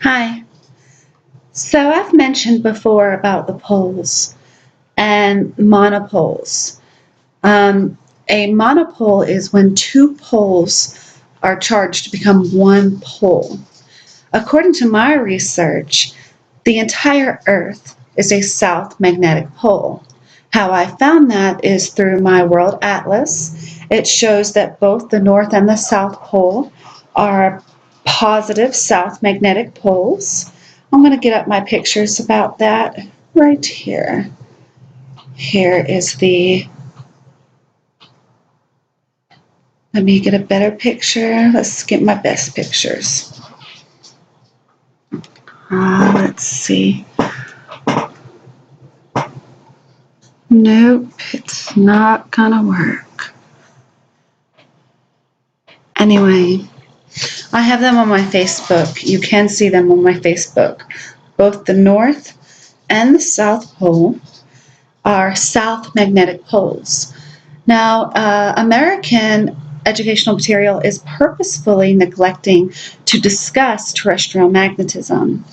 Hi. So I've mentioned before about the poles and monopoles. A monopole is when two poles are charged to become one pole. According to my research, the entire Earth is a south magnetic pole. How I found that is through my world atlas. It shows that both the North and the South Pole are positive south magnetic poles. I'm going to get up my pictures about that right here. Here is let me get a better picture. Let's get my best pictures. Let's see. Nope, it's not gonna work. Anyway, I have them on my Facebook. You can see them on my Facebook. Both the North and the South Pole are south magnetic poles. Now, American educational material is purposefully neglecting to discuss terrestrial magnetism.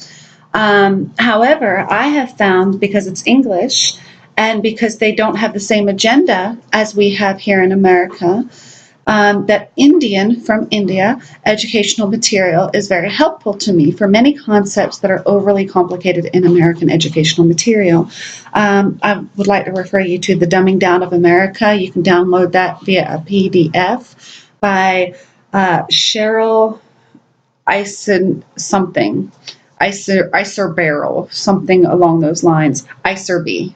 However, I have found, because it's English and because they don't have the same agenda as we have here in America, that Indian from India educational material is very helpful to me for many concepts that are overly complicated in American educational material. I would like to refer you to The Dumbing Down of America. You can download that via a PDF by Cheryl Iserbarrel, something along those lines, Iserby.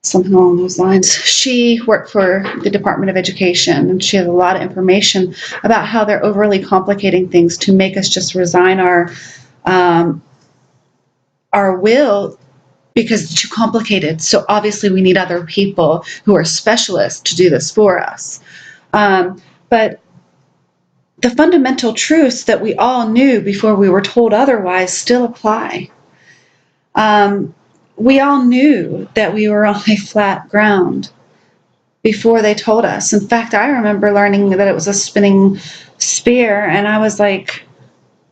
Something along those lines. She worked for the Department of Education, and she has a lot of information about how they're overly complicating things to make us just resign our will because it's too complicated. So obviously we need other people who are specialists to do this for us. But the fundamental truths that we all knew before we were told otherwise still apply. We all knew that we were on a flat ground before they told us. In fact, I remember learning that it was a spinning sphere, and I was like,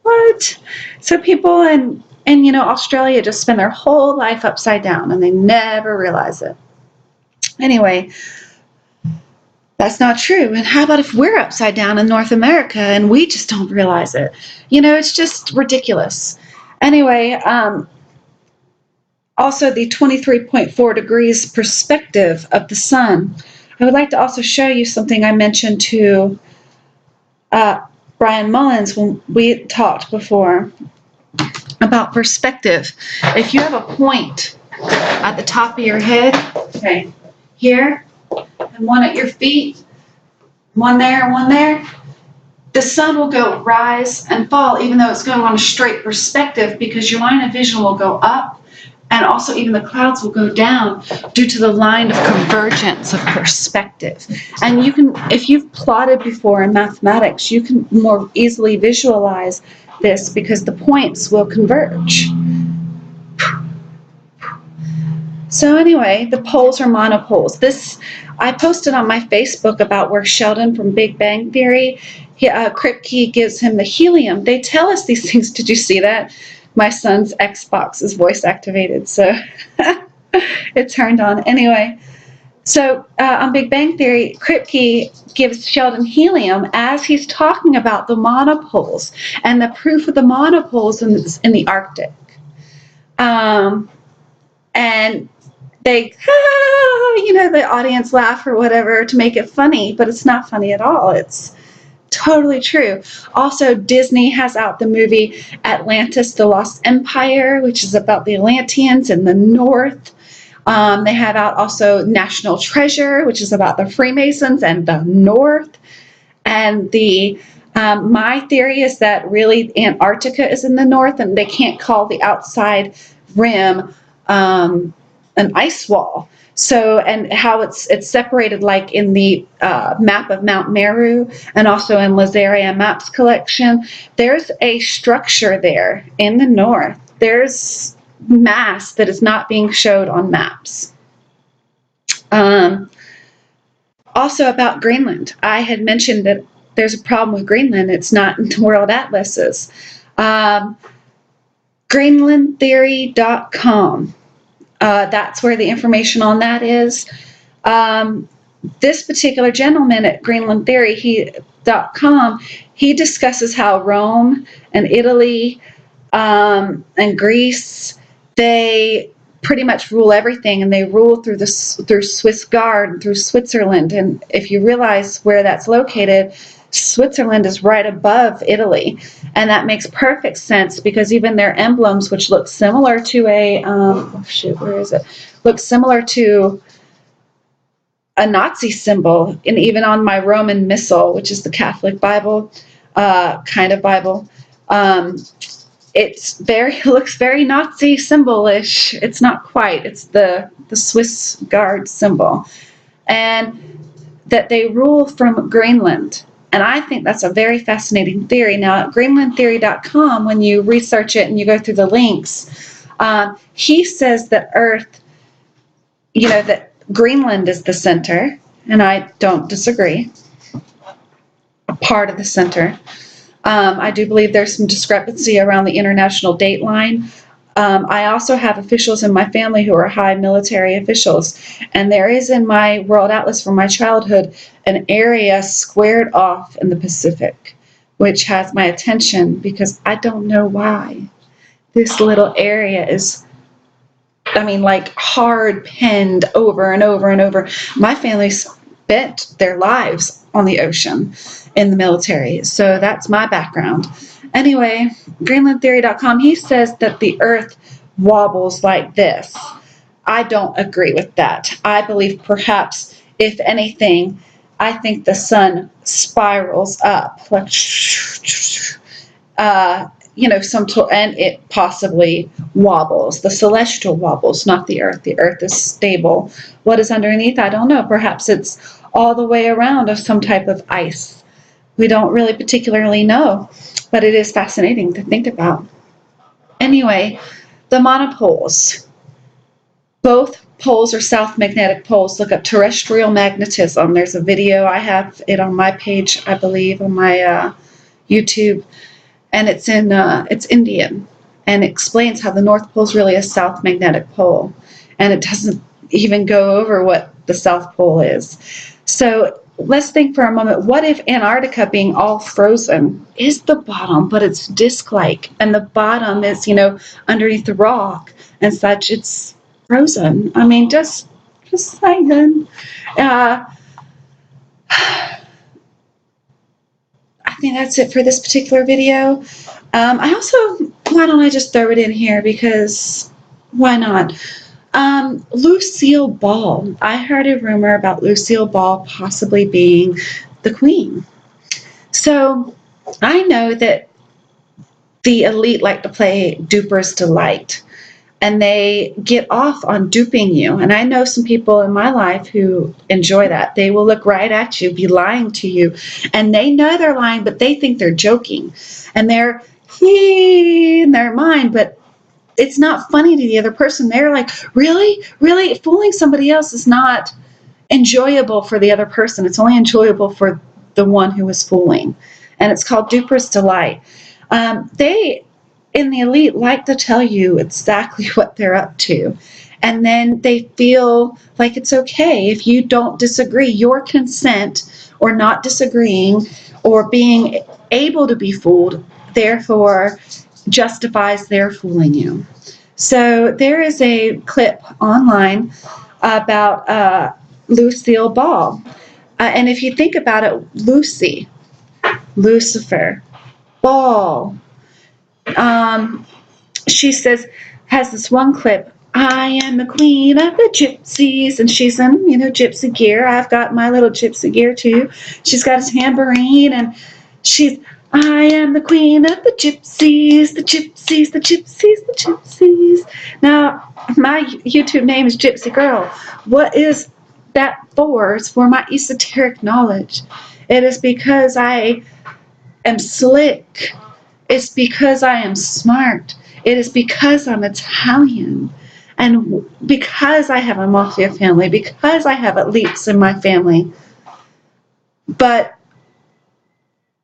what? So people in Australia just spend their whole life upside down, and they never realize it. Anyway, that's not true. And how about if we're upside down in North America and we just don't realize it? It's just ridiculous. Anyway, also the 23.4 degrees perspective of the sun. I would like to also show you something I mentioned to Brian Mullins when we talked before about perspective. If you have a point at the top of your head, okay, here, and one at your feet, one there, the sun will go rise and fall even though it's going on a straight perspective, because your line of vision will go up, and also even the clouds will go down due to the line of convergence of perspective. And you can, if you've plotted before in mathematics, you can more easily visualize this because the points will converge. So anyway, the poles are monopoles. I posted on my Facebook about where Sheldon from Big Bang Theory, Kripke gives him the helium. They tell us these things. Did you see that? My son's Xbox is voice activated, so it turned on. Anyway, so on Big Bang Theory, Kripke gives Sheldon helium as he's talking about the monopoles and the proof of the monopoles in the Arctic. And they, the audience laugh or whatever to make it funny, but it's not funny at all. It's totally true. Also, Disney has out the movie Atlantis, the Lost Empire, which is about the Atlanteans in the North. They have out also National Treasure, which is about the Freemasons and the North. And my theory is that really Antarctica is in the North, and they can't call the outside rim an ice wall. So, and how it's separated, like in the map of Mount Meru and also in Lazaria Maps collection, there's a structure there in the north. There's mass that is not being showed on maps. Also about Greenland, I had mentioned that there's a problem with Greenland. It's not in the world atlases. GreenlandTheory.com. That's where the information on that is. This particular gentleman at GreenlandTheory.com, he discusses how Rome and Italy and Greece, they pretty much rule everything, and they rule through Swiss Guard and through Switzerland. And if you realize where that's located, Switzerland is right above Italy, and that makes perfect sense because even their emblems, which look similar to a looks similar to a Nazi symbol, and even on my Roman Missal, which is the Catholic Bible, kind of Bible, looks very Nazi symbolish. It's not quite. It's the Swiss Guard symbol, and that they rule from Greenland. And I think that's a very fascinating theory. Now, at GreenlandTheory.com, when you research it and you go through the links, he says that Earth, that Greenland is the center, and I don't disagree. A part of the center. I do believe there's some discrepancy around the international date line. I also have officials in my family who are high military officials, and there is in my World Atlas from my childhood an area squared off in the Pacific, which has my attention because I don't know why this little area is, like hard penned over and over and over. My family spent their lives on the ocean in the military, so that's my background. Anyway, GreenlandTheory.com, he says that the Earth wobbles like this. I don't agree with that. I believe perhaps, if anything, I think the sun spirals up, like, and it possibly wobbles. The celestial wobbles, not the Earth. The Earth is stable. What is underneath? I don't know. Perhaps it's all the way around of some type of ice. We don't really particularly know, but it is fascinating to think about. Anyway, the monopoles. Both poles are south magnetic poles. Look up terrestrial magnetism. There's a video. I have it on my page, I believe, on my YouTube, and it's Indian, and it explains how the North Pole is really a south magnetic pole, and it doesn't even go over what the South Pole is. So let's think for a moment, what if Antarctica, being all frozen, is the bottom, but it's disc-like, and the bottom is, underneath the rock and such, it's frozen. Just saying. I think that's it for this particular video. Why don't I just throw it in here, because why not? Lucille Ball. I heard a rumor about Lucille Ball possibly being the queen. So I know that the elite like to play duper's delight, and they get off on duping you. And I know some people in my life who enjoy that. They will look right at you, be lying to you, and they know they're lying, but they think they're joking. And they're in their mind, but it's not funny to the other person. They're like, really? Really? Fooling somebody else is not enjoyable for the other person. It's only enjoyable for the one who is fooling. And it's called duper's delight. They, in the elite, like to tell you exactly what they're up to. And then they feel like it's okay if you don't disagree. Your consent, or not disagreeing, or being able to be fooled, therefore justifies their fooling you. So there is a clip online about Lucille Ball. And if you think about it, Lucy, Lucifer, Ball, she has this one clip, I am the queen of the gypsies, and she's in, gypsy gear. I've got my little gypsy gear too. She's got a tambourine, and I am the queen of the gypsies, the gypsies, the gypsies, the gypsies. Now, my YouTube name is Gypsy Girl. What is that for? It's for my esoteric knowledge. It is because I am slick. It's because I am smart. It is because I'm Italian. And because I have a mafia family, because I have elites in my family. But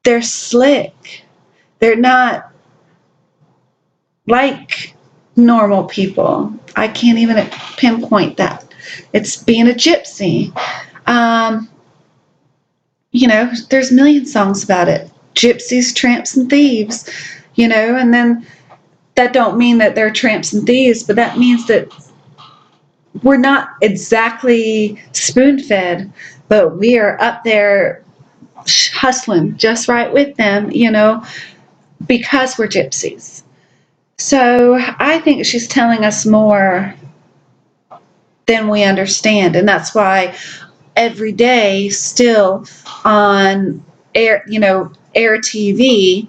They're slick. They're not like normal people. I can't even pinpoint that. It's being a gypsy. You know, there's a million songs about it. Gypsies, tramps, and thieves. You know, and then that don't mean that they're tramps and thieves, but that means that we're not exactly spoon-fed, but we are up there hustling just right with them, you know, because we're gypsies. So I think she's telling us more than we understand, and that's why every day still on air, you know, air TV,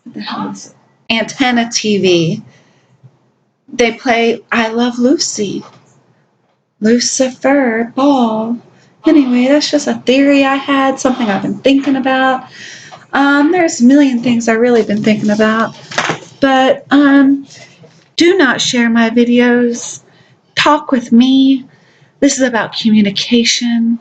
what the hell is it? Antenna TV, they play I Love Lucy, Lucifer Ball. Anyway, that's just a theory I had, something I've been thinking about. There's a million things I've really been thinking about, but do not share my videos. Talk with me. This is about communication,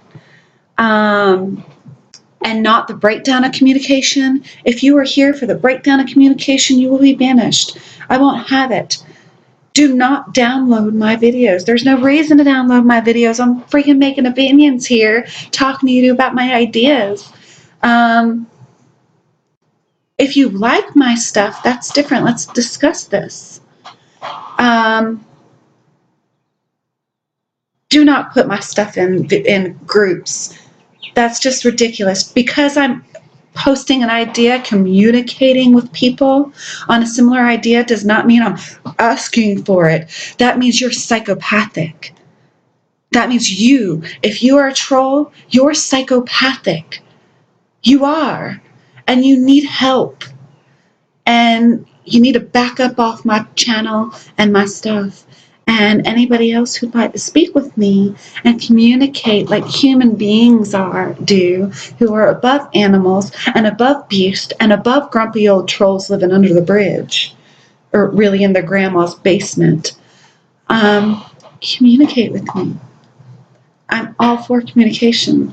and not the breakdown of communication. If you are here for the breakdown of communication, you will be banished. I won't have it. Do not download my videos. There's no reason to download my videos. I'm freaking making opinions here, talking to you about my ideas. If you like my stuff, that's different. Let's discuss this. Do not put my stuff in groups. That's just ridiculous. Because I'm posting an idea, communicating with people on a similar idea does not mean I'm asking for it. That means you're psychopathic. That means you, if you are a troll, you're psychopathic. You are. And you need help. And you need to back up off my channel and my stuff. And anybody else who'd like to speak with me and communicate like human beings do, who are above animals and above beasts and above grumpy old trolls living under the bridge, or really in their grandma's basement, communicate with me. I'm all for communication.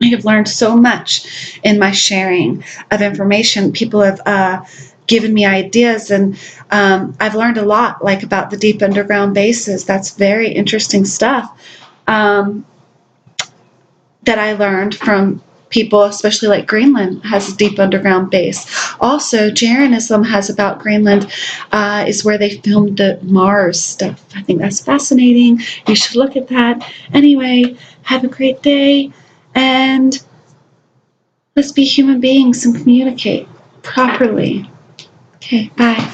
I have learned so much in my sharing of information. People have given me ideas, and I've learned a lot, like about the deep underground bases. That's very interesting stuff that I learned from people, especially like Greenland has a deep underground base. Also, Jeranism has about Greenland, is where they filmed the Mars stuff. I think that's fascinating. You should look at that. Anyway, have a great day, and let's be human beings and communicate properly. Okay, bye.